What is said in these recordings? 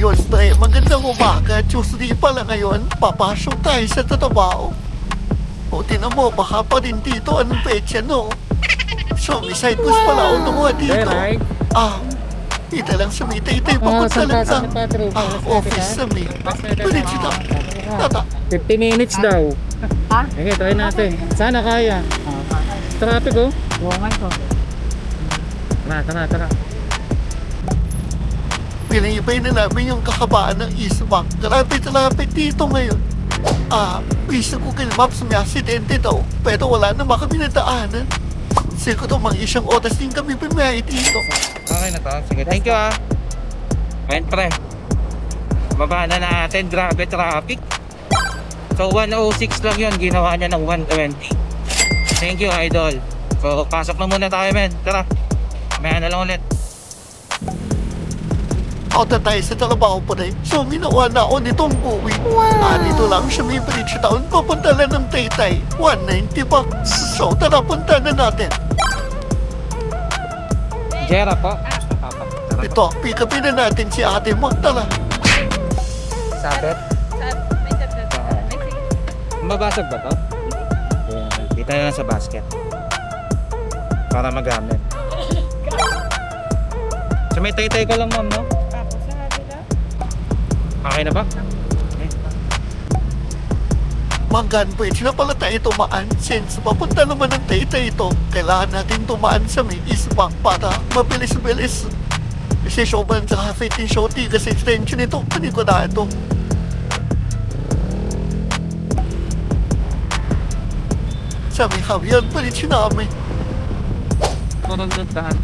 Ayun pre, magandang umaga. Tuesday pa lang ngayon. Papasok tayo sa trabaho. O tinan mo, baka pa rin dito. Anong petsa no? So, may side bus pala ako nakuha dito. Right. Dito lang sa may tay-tay papunta lang sa office sa may. Pwede siya tata. 50 minutes daw. Ha? Okay, try natin. Sana kaya. Traffic oh. Buwangan ko. Tara. Pinayabay na namin yung kakabaan ng Eastbank. Lapit dito ngayon. Bisa ko kay Maps may aksidente daw. Pero wala naman kami nadaanan. Siguro mga isang oras din kami pumayay dito. Okay na to. Sige, thank you ah. Ayun pre. Baba na natin. Grabe traffic. So 106 lang yun. Ginawa niya ng 120. Thank you idol. So pasok na muna tayo men. Tara. Maya na lang ulit. Out na tayo sa trabaho pa rin. So ginawa na ako nitong buwi. Dito lang siya may bridge town. Papunta lang ng Taytay. 190 bucks. So tara, punta na natin. Jera po. Tara. Ito, pick upin na natin si Ate Mo. Tara. Sabit. Mabasag ba to? Dito na lang sa basket. Para magamit. So may tay-tay ka lang ma'am no? Okay na ba? Manggan, pwede na pala tayo tumaan. Since papunta naman ng Taytay ito, kailangan natin tumaan sa may Eastbank para mabilis-bilis. Kasi sobrang traffic yung shorty kasi extension ito. Panigurado. Sabi Javier, palit siya namin. Turun doon saan?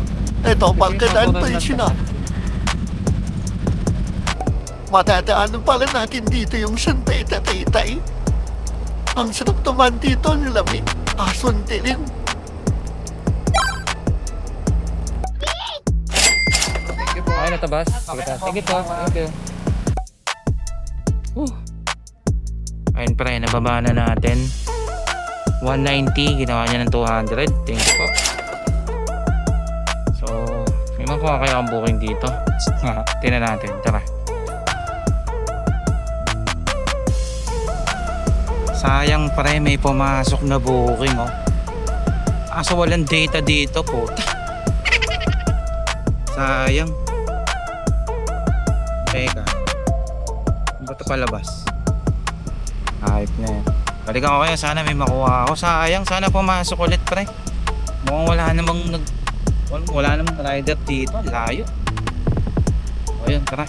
Ito, pagkadaan palit siya namin. Matadaanan pala natin dito yung Santay Taytay. Ang sarap naman dito, nilamig. Ason din. Okay na to boss? Sige po. Thank you. Ayun pre, nababa na natin. 190, ginawa niya ng 200. Thank you po. So, may makuha kayo ang booking dito. Tingnan natin, tara. Sayang pre, may pumasok na booking oh. Kaso walang data dito puta. Sayang. Teka. Ba't palabas? Hype na yan. Balikan ko kaya, sana may makuha ako. Sayang, sana pumasok ulit pre. Mukhang wala namang rider dito. Layo. O yun, tara.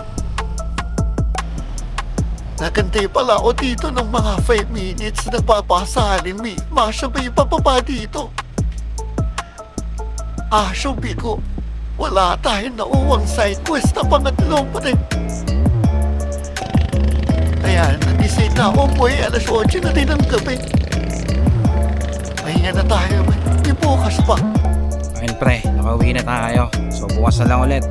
Nagantay pala ako dito ng mga 5 minutes. Nagpapasahalin mi. Masabay pababa dito. Sabi ko, wala tayong nauwang side quest na pangatlo pa rin. Kaya nag-decide na ako boy, alas 8 na din ang gabi. Mahinga na tayo man. Di bukas pa. Ayun pre, nakauwi na tayo. So bukas na lang ulit.